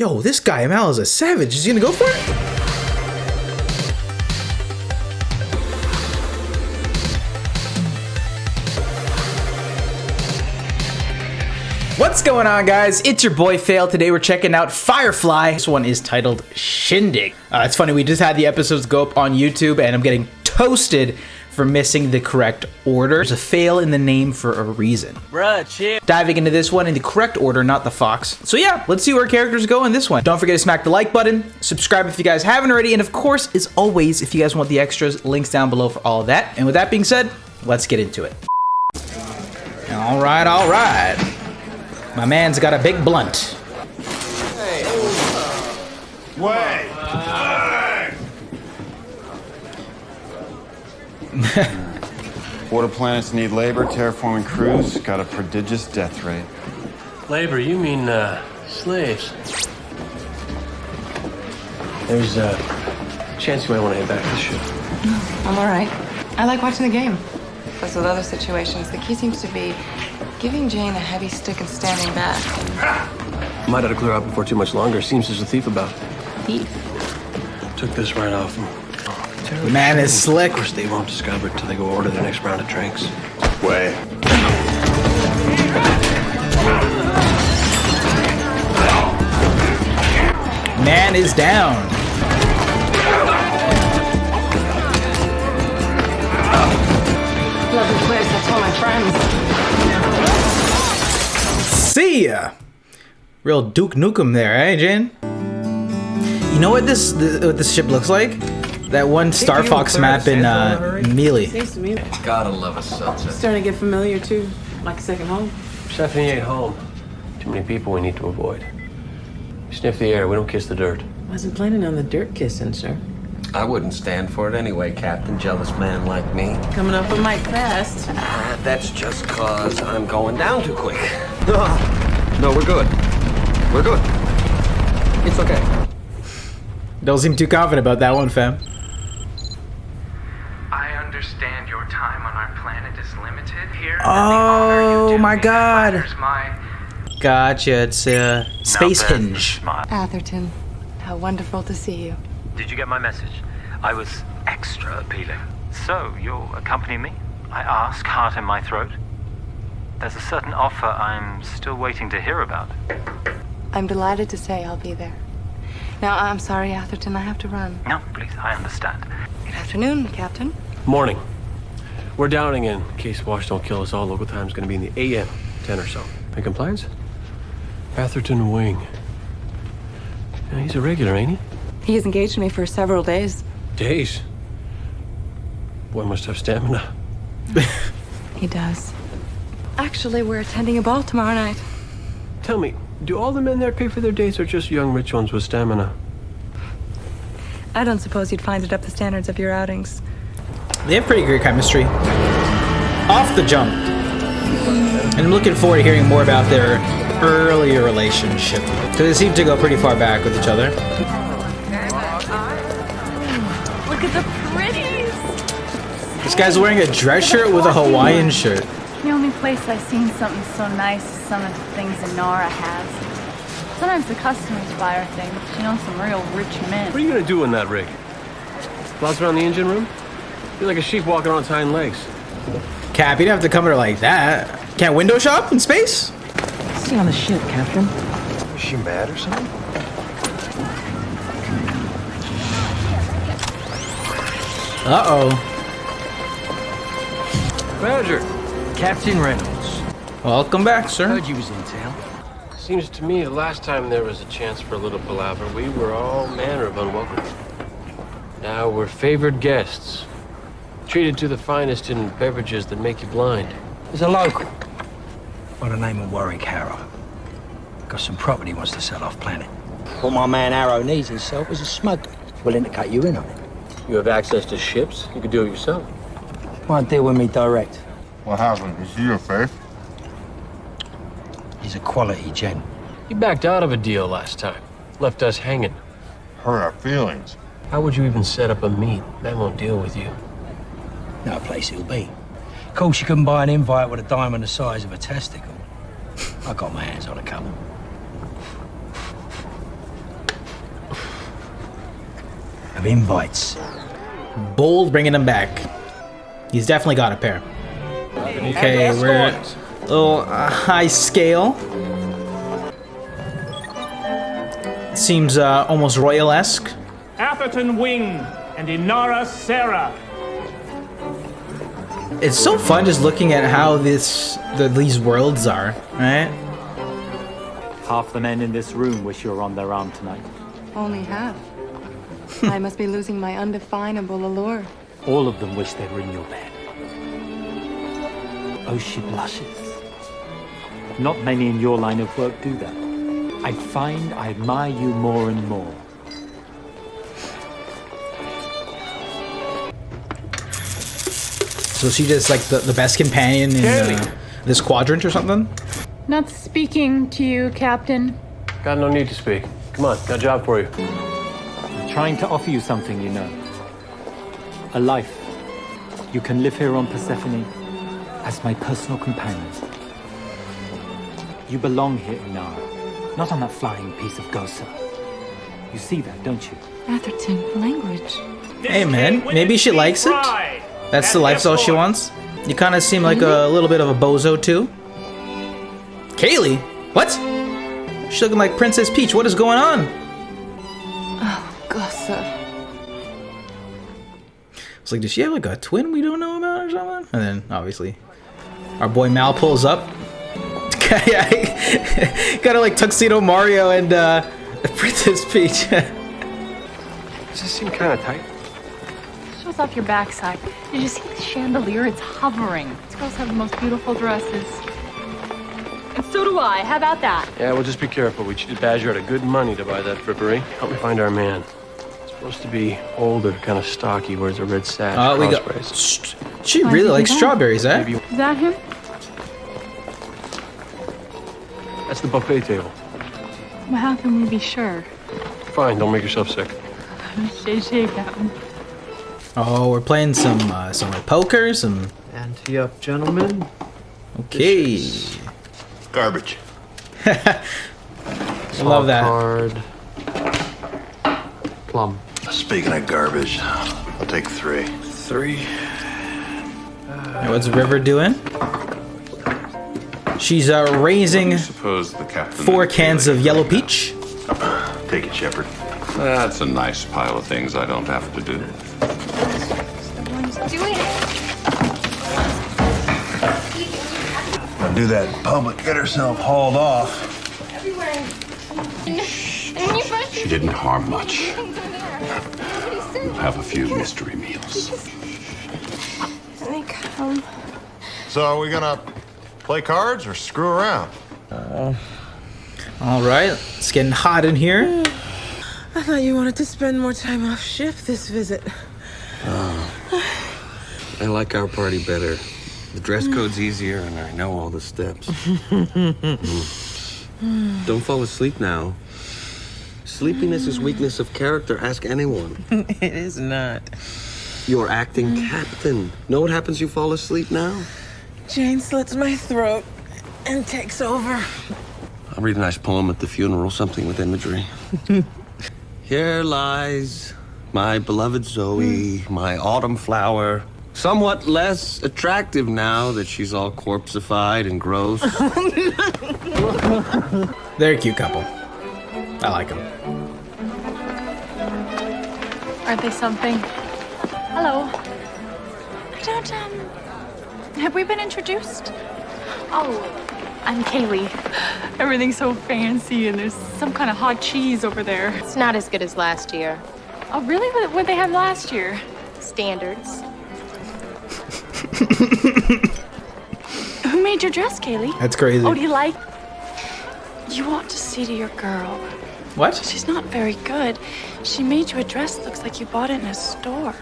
Yo, this guy Mal is a savage. Is he gonna go for it? What's going on, guys? It's your boy Fail. Today we're checking out Firefly. This one is titled Shindig. It's funny, we just had the episodes go up on YouTube and I'm getting toasted for missing the correct order. There's a fail in the name for a reason. Bruh, chill. Diving into this one in the correct order, not the fox. So yeah, let's see where characters go in this one. Don't forget to smack the like button, subscribe if you guys haven't already, and of course, as always, if you guys want the extras, links down below for all of that. And with that being said, let's get into it. All right, all right. My man's got a big blunt. Hey. Wait. Water planets need labor, terraforming crews got a prodigious death rate. Labor, you mean, slaves. There's a chance you might want to head back to the ship. I'm all right. I like watching the game. As with other situations, the key seems to be giving Jane a heavy stick and standing back. Might have to clear out before too much longer. Seems there's a thief about. Thief? Took this right off him. Man is slick. Of course, they won't discover it till they go order their next round of drinks. Way. Man is down. Lovely place, I told my friends. See ya. Real Duke Nukem there, eh, Jen? You know what this ship looks like? That one Star Fox map in Melee. Seems to me Gotta love a sunset. starting to get familiar too, like a second home. Stephanie ain't home. Too many people we need to avoid. We sniff the air, we don't kiss the dirt. Wasn't planning on the dirt kissing, sir. I wouldn't stand for it anyway, Captain. Jealous man like me. Coming up with Mike fast. That's just cause I'm going down too quick. No, we're good. We're good. It's okay. Don't seem too confident about that one, fam. I understand your time on our planet is limited here. Oh my God. My Gotcha, it's Space Hinge. Atherton, how wonderful to see you. Did you get my message? I was extra appealing. So, you'll accompany me? I ask, heart in my throat. There's a certain offer I'm still waiting to hear about. I'm delighted to say I'll be there. Now, I'm sorry, Atherton, I have to run. No, please, I understand. Good afternoon, Captain. Morning. We're downing in case Wash don't kill us all. Local time's gonna be in the AM, 10 or so. In compliance? Atherton Wing. Yeah, he's a regular, ain't he? He has engaged me for several days. Days. Boy must have stamina. He does. Actually, we're attending a ball tomorrow night. Tell me, do all the men there pay for their dates or just young rich ones with stamina? I don't suppose you'd find it up the standards of your outings. They have pretty great chemistry. Off the jump. And I'm looking forward to hearing more about their earlier relationship. So they seem to go pretty far back with each other. Look at the pretties. This guy's wearing a dress shirt with a Hawaiian shirt. The only place I've seen something so nice is some of the things Inara has. Sometimes the customers buy her things. She knows some real rich men. What are you gonna do in that rig? Bounce around the engine room? You're like a sheep walking on its hind legs. Cap, you don't have to come here like that. Can't window shop in space? See on the ship, Captain. Is she mad or something? Uh-oh. Badger. Captain Reynolds. Welcome back, sir. Heard you was in town. Seems to me the last time there was a chance for a little palaver, we were all manner of unwelcome. Now we're favored guests. Treated to the finest in beverages that make you blind. There's a local by the name of Warwick Harrow. Got some property he wants to sell off planet. All my man Harrow needs himself is a smuggler. Willing to cut you in on it. You have access to ships, you could do it yourself. Why deal with me direct? What happened? Is he your faith? He's a quality gent. You backed out of a deal last time. Left us hanging. Hurt our feelings. How would you even set up a meet? That won't deal with you. No place he'll be. Of course, you couldn't buy an invite with a diamond the size of a testicle. I got my hands on a couple. of invites. Bold bringing him back. He's definitely got a pair. Okay, we're a little high scale. Seems almost royal-esque. Atherton Wing and Inara Sarah. It's so fun just looking at how these worlds are, right? Half the men in this room wish you were on their arm tonight. Only half. I must be losing my undefinable allure. All of them wish they were in your bed. Oh, she blushes. Not many in your line of work do that. I find I admire you more and more. So she just like the best companion in this quadrant or something? Not speaking to you, Captain. Got no need to speak. Come on, got a job for you. I'm trying to offer you something, you know. A life. You can live here on Persephone as my personal companion. You belong here, Inara. Not on that flying piece of Gosa. You see that, don't you? Atherton, language. Hey man, maybe she likes it. That's the lifestyle she wants. You kind of seem like a little bit of a bozo too. Kaylee? What? She's looking like Princess Peach. What is going on? Oh, Gossa. It's like, does she have like a twin we don't know about or something? And then obviously our boy Mal pulls up. Kind of like Tuxedo Mario and Princess Peach. Does this seem kind of tight? Shows off your backside. Did you see the chandelier? It's hovering. These girls have the most beautiful dresses. And so do I. How about that? Yeah, we'll just be careful. We cheated Badger out of good money to buy that frippery. Help me find our man. It's supposed to be older, kind of stocky, wears a red sash. We got. She really likes strawberries, eh? Is that him? That's the buffet table. Well, how can we be sure? Fine, don't make yourself sick. Shay, Captain. Oh, we're playing some like poker, some. Ante up, gentlemen. Okay. Garbage. Love that. Card. Plum. Speaking of garbage, I'll take 3. 3. Hey, what's River doing? She's raising Suppose the captain 4 cans of yellow peach. Take it, Shepard. That's a nice pile of things I don't have to do. Someone's doing it. Now do that in public, get herself hauled off. She didn't harm much. We'll have a few mystery meals. They come. So are we gonna play cards or screw around? All right, it's getting hot in here. I thought you wanted to spend more time off shift this visit. I like our party better. The dress code's easier, and I know all the steps. Don't fall asleep now. Sleepiness is weakness of character. Ask anyone. It is not. You're acting captain. Know what happens you fall asleep now? Jane slits my throat and takes over. I'll read a nice poem at the funeral, something with imagery. Here lies my beloved Zoe, my autumn flower, somewhat less attractive now that she's all corpseified and gross. They're a cute couple. I like them. Aren't they something? Hello. I don't, have we been introduced? Oh, I'm Kaylee. Everything's so fancy and there's some kind of hot cheese over there. It's not as good as last year. Oh, really? What did they have last year? Standards. Who made your dress, Kaylee? That's crazy. Oh, do you like? You ought to see to your girl. What? She's not very good. She made you a dress that looks like you bought it in a store.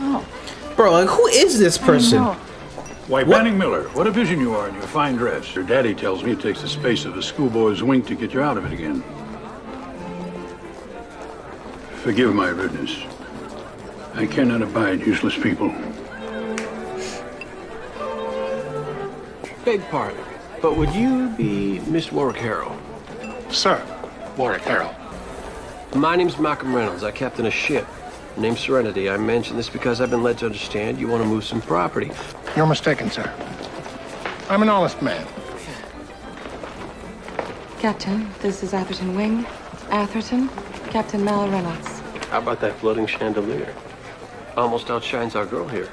Oh. Bro, like, who is this person? Why, Banning Miller, what a vision you are in your fine dress. Your daddy tells me it takes the space of a schoolboy's wink to get you out of it again. Forgive my rudeness. I cannot abide useless people. Beg pardon, but would you be Miss Warwick Harrow? Sir, Warwick Harrow. My name's Malcolm Reynolds. I captain a ship named Serenity. I mention this because I've been led to understand you want to move some property. You're mistaken, sir. I'm an honest man. Captain, this is Atherton Wing. Atherton, Captain Mal Reynolds. How about that floating chandelier? Almost outshines our girl here.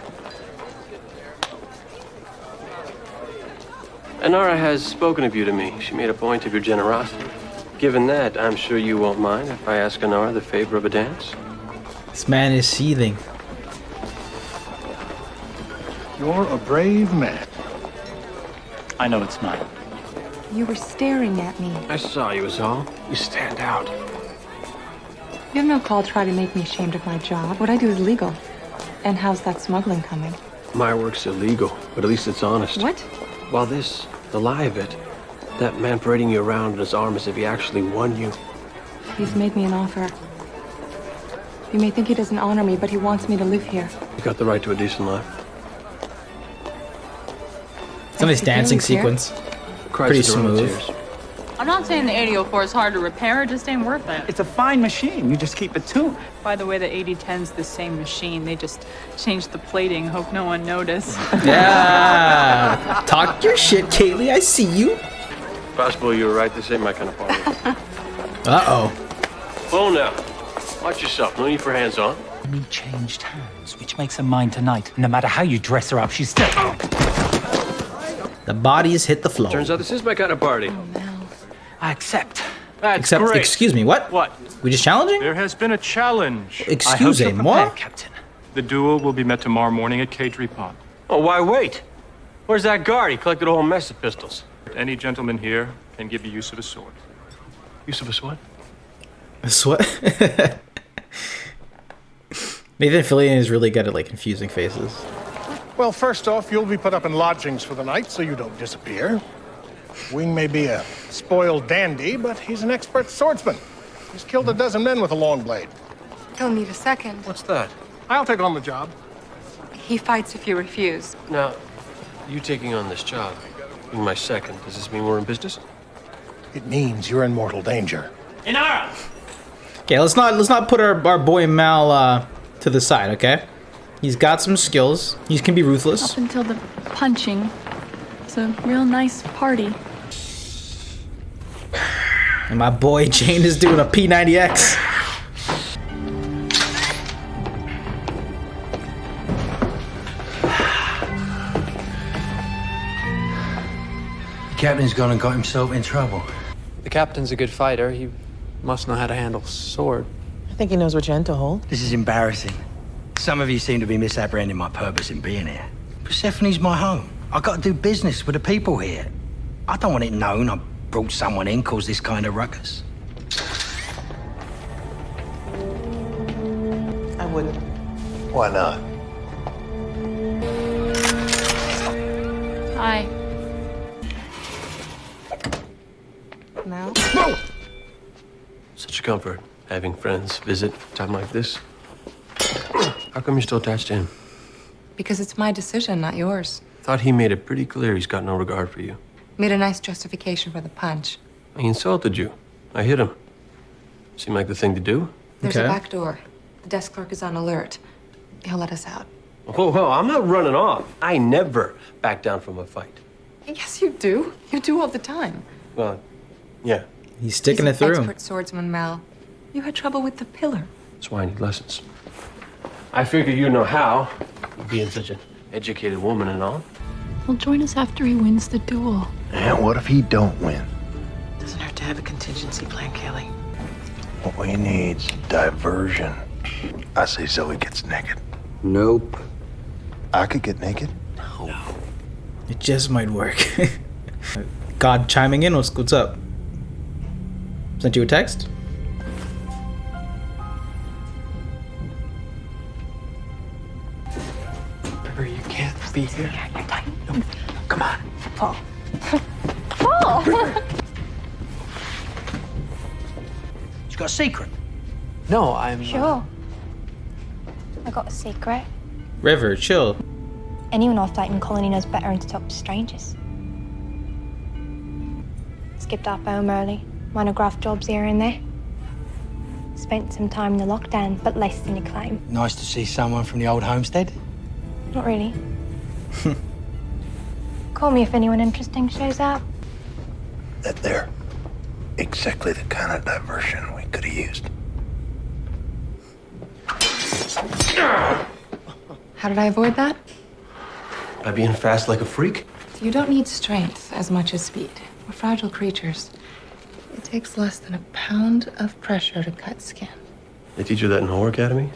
Inara has spoken of you to me. She made a point of your generosity. Given that, I'm sure you won't mind if I ask Inara the favor of a dance. This man is seething. You're a brave man. I know it's mine. You were staring at me. I saw you, is all. You stand out. You have no call to try to make me ashamed of my job. What I do is legal. And how's that smuggling coming? My work's illegal, but at least it's honest. What? While this, the lie of it, that man parading you around in his arm as if he actually won you. He's made me an offer. You may think he doesn't honor me, but he wants me to live here. You got the right to a decent life. It's a nice dancing sequence. Pretty smooth. I'm not saying the 8004 is hard to repair, it just ain't worth it. It's a fine machine. You just keep it tuned. By the way, the 8010's the same machine. They just changed the plating. Hope no one noticed. Yeah. Talk your shit, Kaylee. I see you. Possible you were right. This ain't my kind of party. Uh-oh. Oh, now. Watch yourself. No need for hands-on. Money changed hands, which makes her mine tonight. No matter how you dress her up, she's still... The bodies hit the floor. Turns out this is my kind of party. I accept. That's great. Excuse me, what? What? We just challenging? There has been a challenge. Excusez-moi? Captain. The duel will be met tomorrow morning at Cadry Pond. Oh, why wait? Where's that guard? He collected a whole mess of pistols. Any gentleman here can give you use of a sword. Use of a sword? A sword? Nathan Fillion is really good at like confusing faces. Well, first off, you'll be put up in lodgings for the night so you don't disappear. Wing may be a spoiled dandy, but he's an expert swordsman. He's killed a dozen men with a long blade. He'll need a second. What's that? I'll take on the job. He fights if you refuse. Now, you taking on this job, being my second, does this mean we're in business? It means you're in mortal danger. Inara! Okay, let's not put our boy Mal to the side, okay? He's got some skills. He can be ruthless. Up until the punching. It's a real nice party. And my boy Jane is doing a P90X. The captain's gone and got himself in trouble. The captain's a good fighter. He must know how to handle a sword. I think he knows which end to hold. This is embarrassing. Some of you seem to be misapprehending my purpose in being here. Persephone's my home. I got to do business with the people here. I don't want it known I brought someone in caused this kind of ruckus. I wouldn't. Why not? Hi. Mal? Such a comfort, having friends visit a time like this. How come you're still attached to him? Because it's my decision, not yours. Thought he made it pretty clear he's got no regard for you. Made a nice justification for the punch. He insulted you. I hit him. Seemed like the thing to do. There's a back door. The desk clerk is on alert. He'll let us out. Whoa, I'm not running off. I never back down from a fight. Yes, you do. You do all the time. Well, yeah. He's sticking it through. Expert swordsman, Mal. You had trouble with the pillar. That's why I need lessons. I figure you know how, being such an educated woman and all. He'll join us after he wins the duel. And what if he don't win? Doesn't hurt to have a contingency plan, Kelly. What we need's diversion. I say Zoe gets naked. Nope. I could get naked. No. It just might work. God chiming in. What's up? Sent you a text? Remember, you can't be here. No, come on. Fall. Fall! She's got a secret. No, I'm... Sure. I got a secret. River, chill. Anyone off Titan Colony knows better than to talk to strangers. Skipped up home early. Monograph jobs here and there. Spent some time in the lockdown, but less than you claim. Nice to see someone from the old homestead. Not really. Call me if anyone interesting shows up. That there. Exactly the kind of diversion we could have used. How did I avoid that? By being fast like a freak? You don't need strength as much as speed. We're fragile creatures. It takes less than a pound of pressure to cut skin. They teach you that in Horror Academy?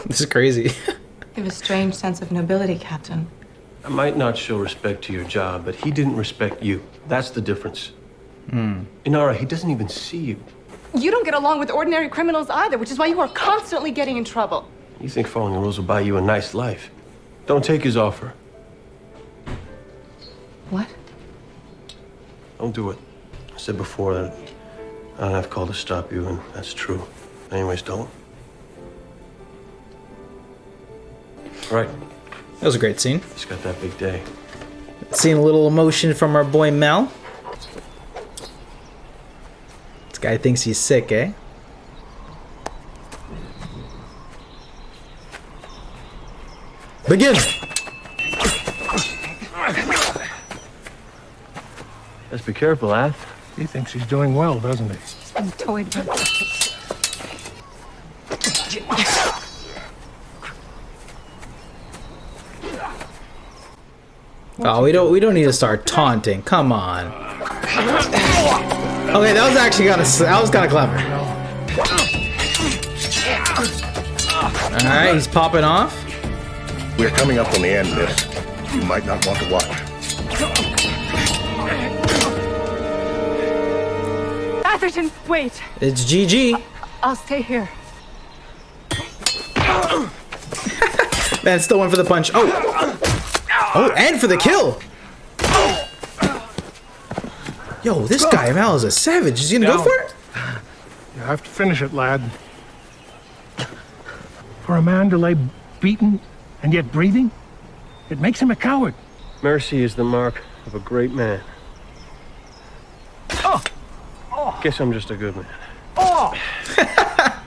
This is crazy. You have a strange sense of nobility, Captain. I might not show respect to your job, but he didn't respect you. That's the difference. Inara, he doesn't even see you. You don't get along with ordinary criminals either, which is why you are constantly getting in trouble. You think following the rules will buy you a nice life. Don't take his offer. What? Don't do it. I said before that I don't have call to stop you, and that's true. Anyways, don't. Right. That was a great scene. He's got that big day. Seeing a little emotion from our boy Mel. This guy thinks he's sick, eh? Begin! Let's be careful, Ath. He thinks he's doing well, doesn't he? I'm toyed with. Oh, we don't need to start taunting. Come on. Okay, that was actually kind of clever. All right, he's popping off. We're coming up on the end, miss. You might not want to watch. Atherton, wait. It's GG. I'll stay here. Man, still went for the punch. Oh, and for the kill. Yo, this guy Mal is a savage. Is he gonna go for it? You have to finish it, lad. For a man to lay beaten and yet breathing, it makes him a coward. Mercy is the mark of a great man. Guess I'm just a good man. Well,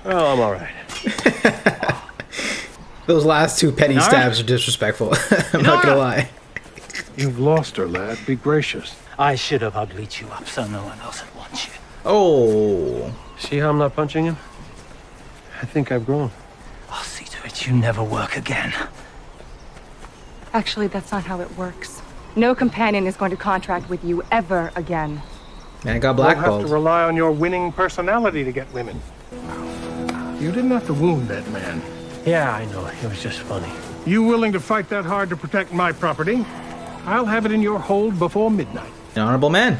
I'm all right. Those last two petty stabs are disrespectful. I'm not gonna lie. You've lost her, lad. Be gracious. I should have uglied you up so no one else would want you. Oh. See how I'm not punching him? I think I've grown. I'll see to it you never work again. Actually, that's not how it works. No companion is going to contract with you ever again. Man, I got You'll have blackballed. to rely on your winning personality to get women. You didn't have to wound that man. Yeah, I know. It was just funny. You willing to fight that hard to protect my property? I'll have it in your hold before midnight. An honorable man.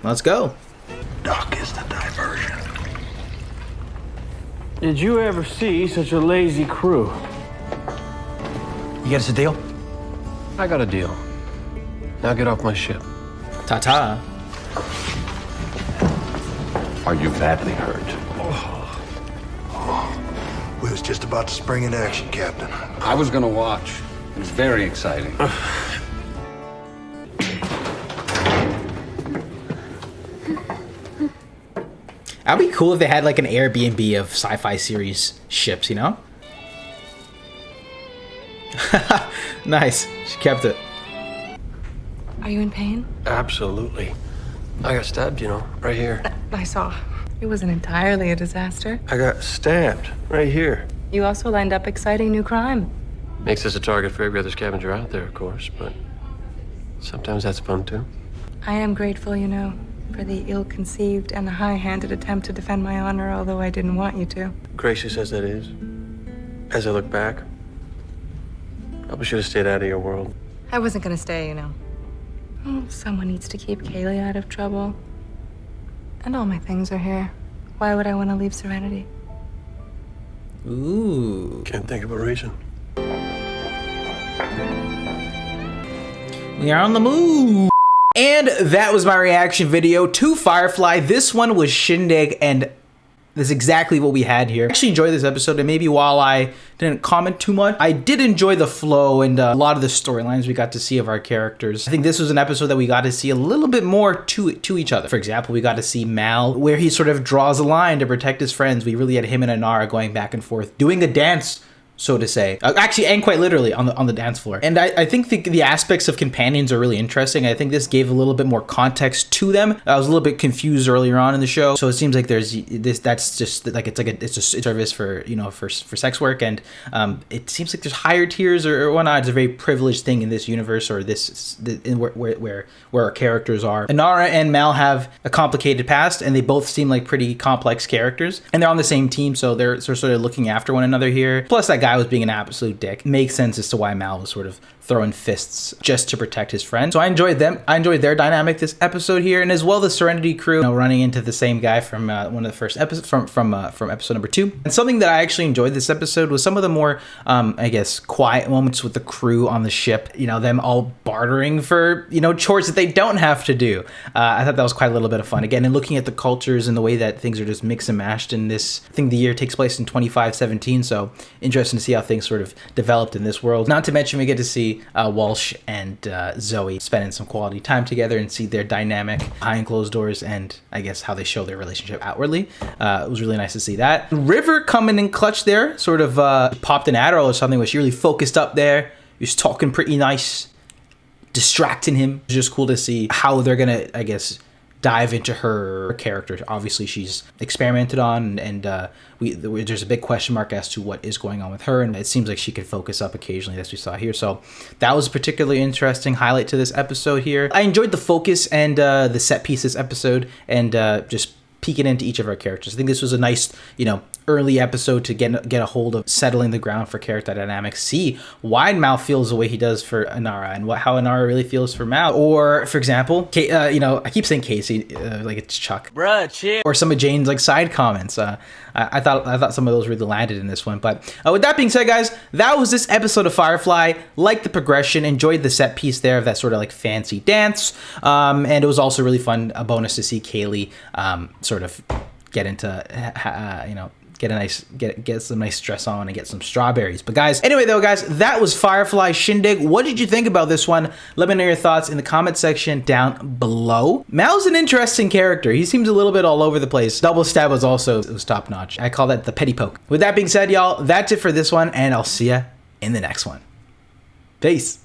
Let's go. Doc is the diversion. Did you ever see such a lazy crew? You get us a deal? I got a deal. Now get off my ship. Ta-ta. Are you badly hurt? We was just about to spring into action, Captain. I was gonna watch. It was very exciting. That'd be cool if they had like an Airbnb of sci-fi series ships, you know? Nice. She kept it. Are you in pain? Absolutely. I got stabbed, you know, right here. I saw. It wasn't entirely a disaster. I got stabbed right here. You also lined up exciting new crime. Makes us a target for every other scavenger out there, of course, but sometimes that's fun too. I am grateful, you know, for the ill-conceived and high-handed attempt to defend my honor, although I didn't want you to. Gracious as that is, as I look back, probably should have stayed out of your world. I wasn't gonna stay, you know. Oh, someone needs to keep Kaylee out of trouble. And all my things are here. Why would I want to leave Serenity? Ooh. Can't think of a reason. We are on the move. And that was my reaction video to Firefly. This one was Shindig, and That's exactly what we had here. I actually enjoyed this episode, and maybe while I didn't comment too much, I did enjoy the flow and a lot of the storylines we got to see of our characters. I think this was an episode that we got to see a little bit more to each other. For example, we got to see Mal, where he sort of draws a line to protect his friends. We really had him and Inara going back and forth, doing a dance, so to say, actually, and quite literally on the dance floor. And I think the aspects of companions are really interesting. I think this gave a little bit more context to them. I was a little bit confused earlier on in the show, so it seems like there's this. That's just like it's a service for for sex work, and it seems like there's higher tiers or whatnot. It's a very privileged thing in this universe, or where our characters are. Inara and Mal have a complicated past, and they both seem like pretty complex characters, and they're on the same team, so they're sort of looking after one another here. Plus, that guy was being an absolute dick. Makes sense as to why Mal was sort of throwing fists just to protect his friend. So I enjoyed them. I enjoyed their dynamic this episode here, and as well the Serenity crew, running into the same guy from one of the first episodes from episode number 2. And something that I actually enjoyed this episode was some of the more I guess quiet moments with the crew on the ship. Them all bartering for chores that they don't have to do. I thought that was quite a little bit of fun. Again, and looking at the cultures and the way that things are just mixed and mashed in this. I think the year takes place in 2517, so interesting to see how things sort of developed in this world. Not to mention we get to see Walsh and Zoe spending some quality time together and see their dynamic behind closed doors, and I guess how they show their relationship outwardly. It was really nice to see that. River coming in clutch there, sort of popped an Adderall or something, where she really focused up there. He was talking pretty nice, distracting him. It's just cool to see how they're gonna, I guess, dive into her character. Obviously, she's experimented on, and there's a big question mark as to what is going on with her, and it seems like she could focus up occasionally, as we saw here. So that was a particularly interesting highlight to this episode here. I enjoyed the focus and the set piece this episode, and just peeking into each of our characters. I think this was a nice, early episode to get a hold of settling the ground for character dynamics. See why Mal feels the way he does for Inara, and how Inara really feels for Mal. Or, for example, I keep saying Casey like it's Chuck. Bruh, chill. Or some of Jane's side comments. I thought some of those really landed in this one. But with that being said, guys, that was this episode of Firefly. Liked the progression, enjoyed the set piece there of that sort of fancy dance, and it was also really fun, a bonus to see Kaylee sort of get into get some nice dress on and get some strawberries. But guys, anyway though, guys, that was Firefly Shindig. What did you think about this one? Let me know your thoughts in the comment section down below. Mal's an interesting character. He seems a little bit all over the place. Double stab was top notch. I call that the petty poke. With that being said, y'all, that's it for this one, and I'll see ya in the next one. Peace.